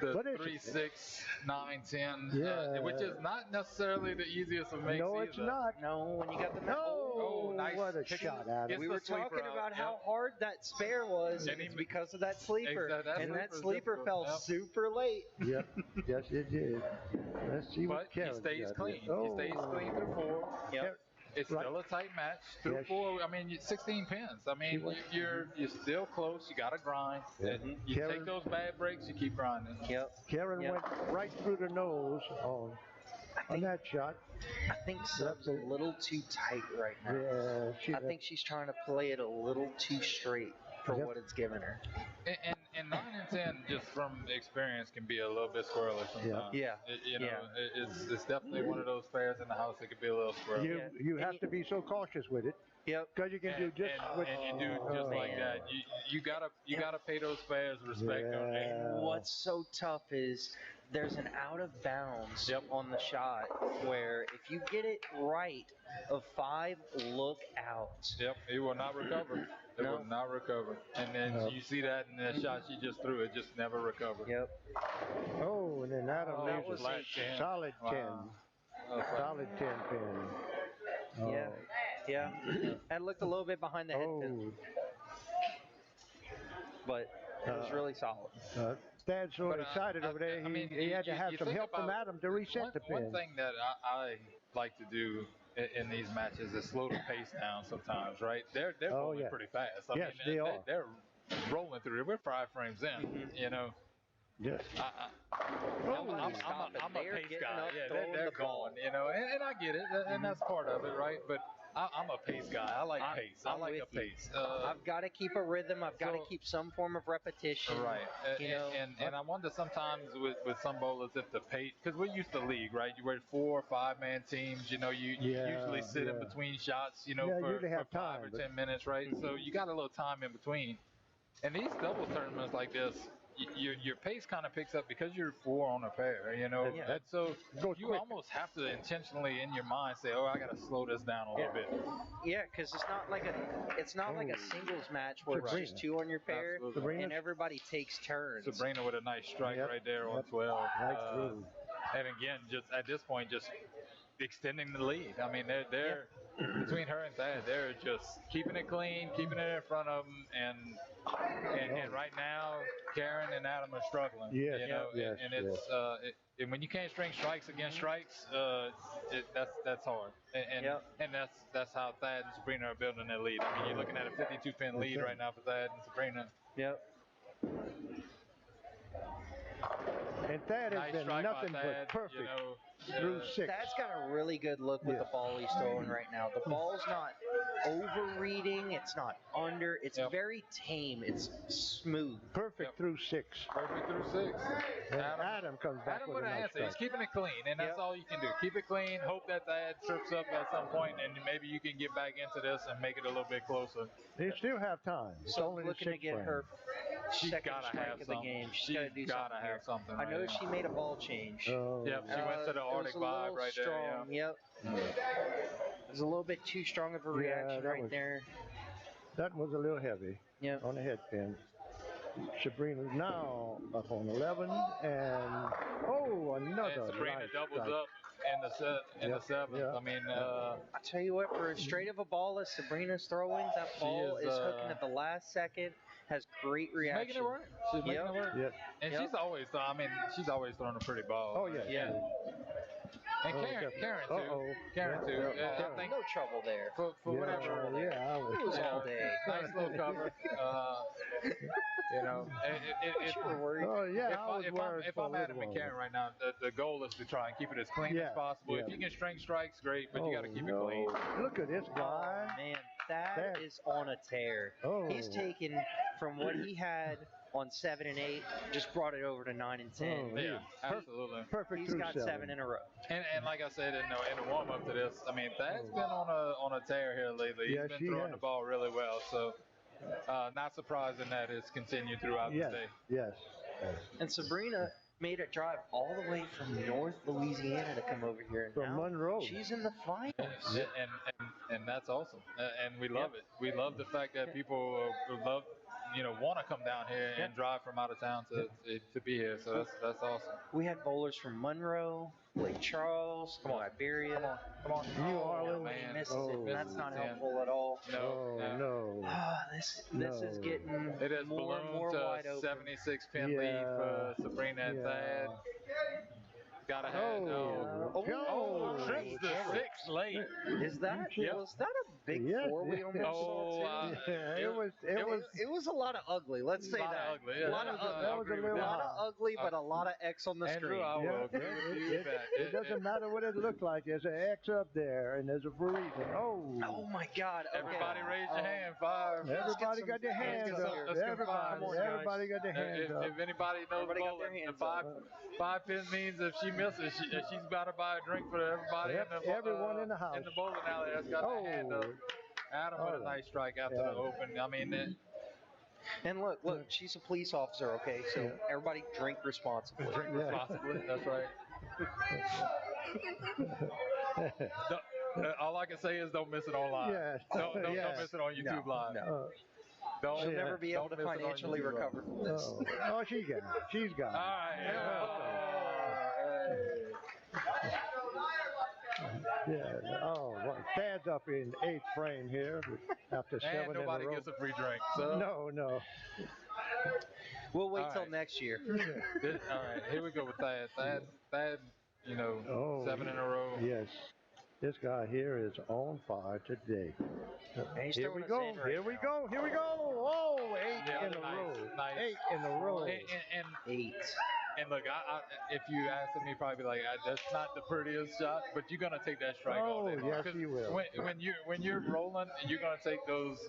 The What is it? 3, 6, 9, 10, Yeah. which is not necessarily the easiest of makes No, it's either. not. No, when you got the No, nice. what a Hit shot, it. Adam. Gets We the were sleeper talking out. about how Yep. hard that spare was, And and it's he- because of that sleeper. Exactly, that and that sleeper's sleeper difficult. fell Yep. super late. Yep, yes it did. Let's see what But he Karen stays got clean. here. He stays clean through 4. Yep. It's Right. still a tight match through Yes. 4. I mean, 16 pins. I mean, was- you're still close. You got to grind. Yeah. And you Karen- take those bad breaks. You keep grinding. Yep. Karen Yep. went right through the nose on that shot. I think Sub's a That's it. little too tight right now. Yeah, she I think she's trying to play it a little too straight for Yep. what it's given her. And 9 and 10, just from experience, can be a little bit squirrely sometimes. Yeah. It's definitely one of those pairs in the house that could be a little squirrely. you Yeah. you And have you- to be so cautious with it Yep. because you can do just what and you do just like man. that. You gotta pay those players respect. Yeah. And What's so tough is there's an out of bounds Yep. on the shot where if you get it right of 5, look out. yep, he will not recover. It No. will not recover. And then No. you see that in the shot she just threw, it just never recovered. Yep. Oh, and then Adam Oh, leaves was a flat 10. solid Wow. 10. Oh, flat. Solid 10 pin. Oh. Yeah. Yeah. That looked a little bit behind the head pin, Oh, but it was really solid. Thad's so But, excited over there. I mean, he had to you- have you some think help from about Adam to reset the pin. One thing that I like to do in these matches is slow the pace down sometimes, right? They're Oh, rolling yeah. pretty fast. I Yes, mean, they are. They're rolling through it. We're 5 frames in, Mhm. you know. Yes. Nobody's stopping. I'm a They're pace getting guy. up, Yeah, throwing they're the ball. going, you know, and I get it, and that's part of it, right? But I'm a pace guy. I like pace. I I'm like a with you. pace. I've got to keep a rhythm. I've got to so- keep some form of repetition. Right, You know, and I wonder sometimes with some bowlers if the pace, because we're used to league, right? You wear 4 or 5 man teams. You know, you Yeah, usually sit in yeah. between shots. You know, Yeah, for usually have 5 time, or but- 10 minutes, right? So you got a little time in between. And these double tournaments like this, your pace kind of picks up because you're 4 on a pair. You know, Yeah. and so Goes you quick. almost have to intentionally in your mind say, oh, I got to slow this down a little bit. yeah, because it's not like a singles match where it's Sabrina. just 2 on your pair Absolutely. Sabrina's- and everybody takes turns. Sabrina with a nice strike Yep, right there on yep. 12. Nice move. And again, just at this point, just extending the lead. I mean, they're between her and Thad, they're just keeping it clean, keeping it in front of them, and right now, Karen and Adam are struggling. Yes, you know, yes, and it's and when you can't string strikes against strikes, that's hard. And Yep. and that's how Thad and Sabrina are building their lead. I mean, you're looking at a 52 pin lead Okay. right now for Thad and Sabrina. Yep. And Thad has Nice been strike nothing by but Thad, perfect you know, through 6. That's got a really good look with Yeah. the ball he's throwing right now. The ball's not overreading. It's not under. It's Yep. very tame. It's smooth. Perfect Yep. through 6. perfect through 6. And Adam comes back Adam with with a an nice answer. He's strike. keeping it clean, and that's Yep. all you can do. Keep it clean. Hope that Thad trips up at some point, and maybe you can get back into this and make it a little bit closer. They still have time. It's So only the looking to 6 get frame. her She's second gotta strike have of the something. game. She's She's got to do gotta something have here. something. I right noticed here. she made a ball change. Oh. Yep, she went to the It was Arctic a vibe little right there. strong. Yeah. Yep. It was a little bit too strong of a Yeah, reaction that right was- there. That was a little heavy Yep. on the head pin. Sabrina's now up on 11, and another And Sabrina nice doubles strike. up in the Yep, 7th. yeah. I mean, I tell you what, for as straight of a ball as Sabrina's throwing, that ball is, is hooking at the last second. Has great she's reaction. making it work. She's making Yep. it work. Yep. And Yep. she's always thrown a pretty ball. Oh, yeah. Yeah. And Oh, Karen too. Uh-oh. Karen Yeah, too. yeah, I Karen. think No trouble there. for Yeah, whatever. yeah, I was- It was all Yeah. day. Nice little cover. You know, You were worried. Oh, yeah, if, I was worried if for I'm a Adam little and Karen right now, the goal is to try and keep it as clean Yeah, as possible. yeah. If you can string strikes, great, but you got to keep no. it clean. Look at this Oh, guy. man, that That- is on a tear. Oh. He's taken from what he had on 7 and 8, just brought it over to 9 and 10. Oh, Yeah, absolutely. Perfect He's through got 7 in a row. And like I said in the warm up to this, I mean Thad's been on a tear here lately. Yes, He's been he throwing has. the ball really well, so not surprising that it's continued throughout Yes, the day. yes. And Sabrina made a drive all the way from North Louisiana to come over here. And From now Monroe. she's in the finals. And that's awesome. And we love it. We love the fact that people love, want to come down here and drive from out of town to be here. So that's awesome. We had bowlers from Monroe, Lake Charles, Iberia. Come on. New Oh, Orleans. man, misses Oh. it. That's not Misses it. helpful at all. No, Oh, no. no. This No. is getting It has more and ballooned more to wide open. 76 pin lead for Sabrina and Yeah. Thad. Gotta have trips to 6 late. Is that Yep. was that a big Yes. 4 we almost Oh, saw too? Yeah, it was. It was a lot of ugly. Let's say Lot of that. ugly, yeah. A lot of That was- ugly. I agree with little a that. lot of ugly, but a lot of X on the Andrew, screen. I will Yeah, agree with you with that. It doesn't matter what it looked like. There's an X up there, and there's a reason. Oh Oh. my God! Okay. Everybody raise your hand. 5. Everybody some- got their let's hands get some- up. let's get Everybody, come on, guys. everybody got their hands up. If anybody knows Everybody got their bowling, the hands five pin means if she misses, she's about to buy a drink for everybody Yep, in the everyone in the house. in the bowling alley that's got their hand up. Adam with a Oh. nice strike after Yeah. the open. I mean, And look, she's a police officer. Okay, so Yeah. everybody drink responsibly. drink Yeah. responsibly. That's right. All I can say is don't miss it online. Yes. Don't Yes. miss it on YouTube Live. No. Don't, She'll Yeah. never be able to don't miss it on financially YouTube. recover from this. Oh, she got it. She's got All right. it. Yeah. Oh, well, Thad's up in 8th frame here after 7 And in a nobody row. gets a free drink. So No. We'll wait All till right. next year. all right, here we go with Thad. Thad, you know, Oh, 7 in a row. Yes. This guy here is on fire today. And he's Here throwing we us go. in right Here we now. go. Here we go. Oh, 8 Yeah, in a nice, row. nice. 8 in a row. And 8. And look, if you asked me, probably be like, that's not the prettiest shot, but you're gonna take that strike all day. Oh, yes, 'Cause you will. When you're rolling, you're gonna take those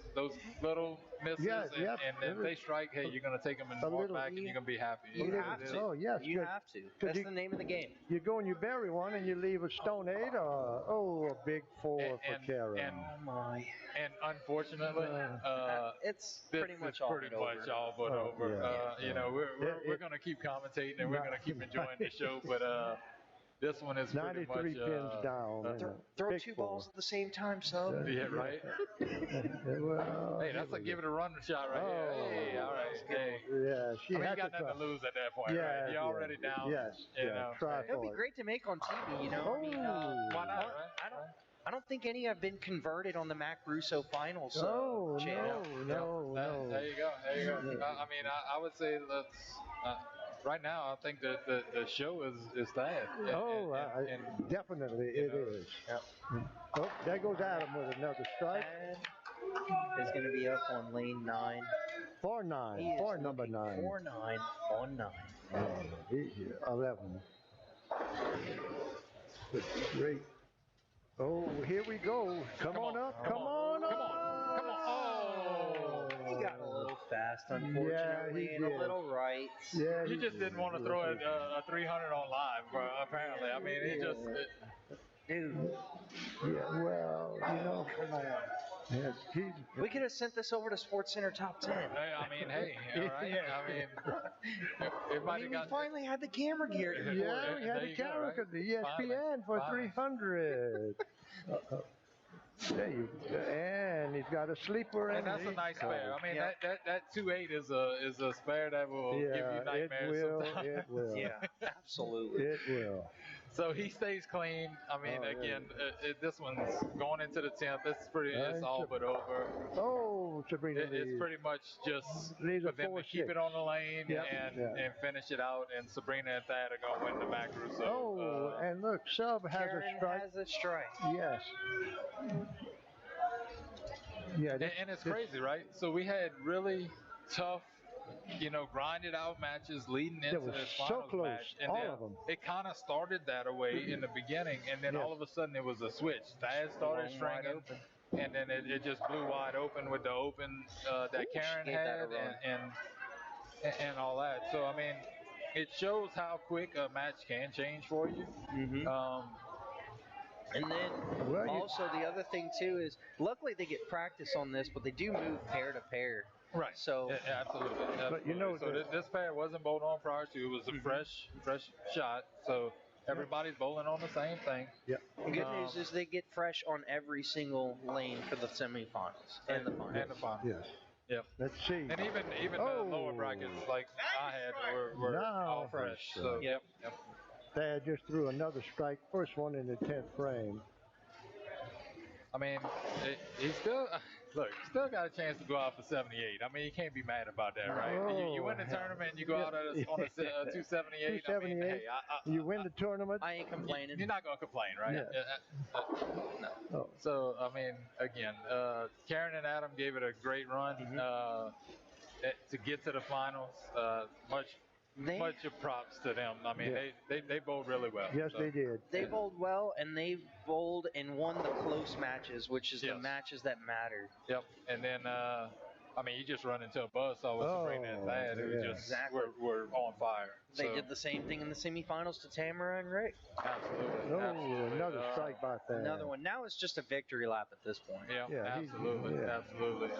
little misses, Yes, and, yep. and if they strike, hey, you're gonna take them and A walk little- back, and you're gonna be happy. You It have is. to. Oh, yes. You good. have to. That's the name of the game. You go and you bury one and you leave a stone 8 or a big 4 for Karen. Oh my. And unfortunately, It's this pretty much is all pretty but much over. all but Oh, over. yeah. You know, we're It- gonna keep commentating and we're Nah. gonna keep enjoying the show, but this one is pretty 93 much pins down. and a Throw big 2 4. balls at the same time, sub. Yeah, right. Well, Hey, that's like giving a run shot right here. Oh. Hey, all right. Hey. Yeah, she I mean, had you got to nothing try. to lose at that point, Yeah, right? You're yeah. already down. Yes, You yeah, know. try Hey, It would be for it. great to make on TV, you know. I mean, why not, Oh. right? I don't think any have been converted on the Mac Russo finals. No, channel. no. There you go. There you go. I mean, I would say let's. Right now, I think that the show is that. Oh, definitely it is. Oh, there goes Adam with another strike. Is going to be up on lane 9. 4-9. He is For number looking 9. 4-9 on 9. 11. Great. Oh, here we go. Come on up. Come on up. Come on. Oh. He got a little fast, Yeah, unfortunately, he and a did. little right. Yeah, You just didn't want to throw a 300 on live, bro. Apparently, I mean, it just. Dude, Yeah, well, come on. yes, he's. We could have sent this over to SportsCenter Top 10. I mean, hey, all right. Yeah. I mean, it I might mean, have we got. finally had the camera gear. Yeah, we had There the you go, camera right? because the ESPN for Finally. 300. There you go. And he's got a sleeper in And that's a he nice covers. spare. I mean, Yeah. that 2.8 is a spare that will give Yeah, you it nightmares will. sometimes. It will. Yeah, absolutely. It will. So he stays clean. I mean, Oh, yeah. again, this one's going into the 10th. It's And all Sab- but over. Oh, Sabrina It's leads. pretty much just Leaves a for them to 4-6. keep it on the lane Yeah, and yeah. and finish it out. And Sabrina and Thad are gonna win the Mac Russo. Oh, and look, Sub has Karen a strike. has a strike. Yes. Yeah, and it's crazy, right? So we had really tough, grinded out matches leading They into were this so finals close, match, and all then of them. it kind of started that way in the beginning, and then Yes. all of a sudden it was a switch. Thad started Blown wide stringing, open. and then it just blew wide open with the open that Ooh, she Karen gave that had, a run. and all that. So I mean, it shows how quick a match can change for you. Mm-hmm. And then Well, also the other thing too is luckily they get practice on this, but they do move pair to pair. Right. So Yeah, absolutely. But you know so that- this pair wasn't bowled on prior to. It was a fresh shot. So everybody's bowling on the same thing. yeah. the good news is they get fresh on every single lane for the semifinals and the finals. And the final. Yes. Yep. Let's see. And even Oh. the lower brackets like I had were Now all fresh. So Yep. Thad just threw another strike, first one in the 10th frame. I mean, he still still got a chance to go out for 78. I mean, you can't be mad about that, right? You win the Oh, tournament, and you go out on a 278. I mean, hey, You win the tournament. I ain't complaining. you're not gonna complain, right? Yeah. Oh. So I mean, again, Karen and Adam gave it a great run to get to the finals. Much of props to them. I mean, Yeah. they bowled really well. Yes, so. they did. They bowled well, and they bowled and won the close matches, which is the Yes. matches that mattered. Yep. And then, I mean, you just run into a buzzsaw with Sabrina and Oh, Thad, who yeah. just Exactly. were on fire. They So, did the same thing in the semifinals to Tamara and Rick. absolutely. Oh, absolutely. another strike by Thad. Another one. Now it's just a victory lap at this point. Yeah, Yeah, absolutely, yeah. absolutely.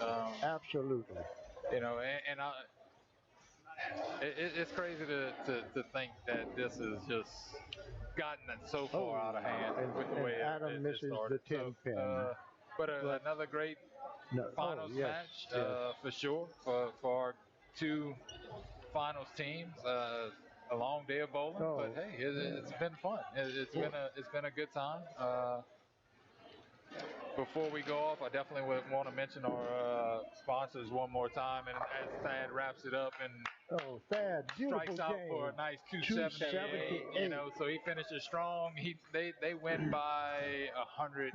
Absolutely. And it's crazy to think that this has just gotten it so far Oh, out of hand and- with the and way Adam it misses started. the 10 pin. But another great No. finals yes, match yes. for sure for our two finals teams. A long day of bowling, Oh. but hey, it's been fun. It's been a good time. Before we go off, I definitely would want to mention our sponsors one more time, and as Thad wraps it up and Oh, Thad, beautiful strikes out game. for a nice 278, you know, so he finishes strong. They win by 28.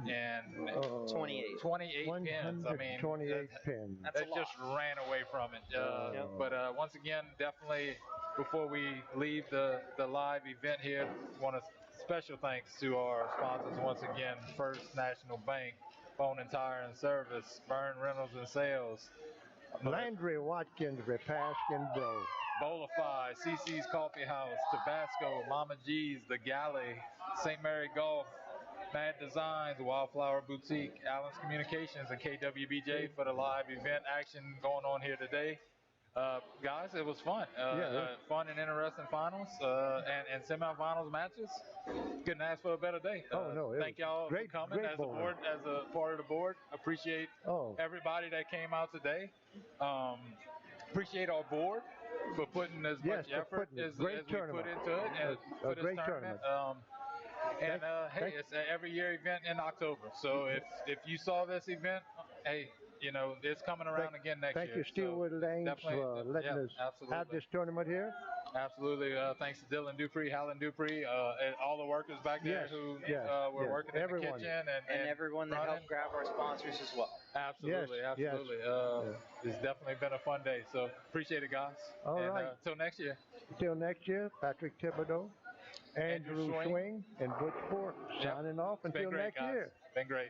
128 pins. I mean, 128 pins. That's they a lot. just ran away from it. Yep. But once again, definitely, before we leave the live event here, want to special thanks to our sponsors once again: First National Bank, Bone and Tire and Service, Byrne Reynolds and Sales, Landry Watkins, Repaskin Bro. Bolify, CC's Coffee House, Tabasco, Mama G's, The Galley, St. Mary Golf, Mad Designs, Wildflower Boutique, Allen's Communications, and KWBJ for the live event action going on here today. Guys, it was fun. Fun and interesting finals and semifinals matches. Couldn't ask for a better day. Thank y'all for coming as a board, as a part of the board. Appreciate everybody that came out today. Appreciate our board for putting as much effort as we put into it and for this tournament. Hey, it's an every year event in October. So if you saw this event, hey, you know, it's coming around again next year. Thank you, Steelwood Lanes, for letting us have this tournament here. Absolutely. Thanks to Dylan Dupree, Hallen Dupree, and all the workers back there who were working in the kitchen. And everyone that helped grab our sponsors as well. Absolutely. It's definitely been a fun day. So appreciate it, guys. All right. Till next year. Till next year, Patrick Thibodeau, Andrew Swing, and Butch Fork signing off until next year. Been great.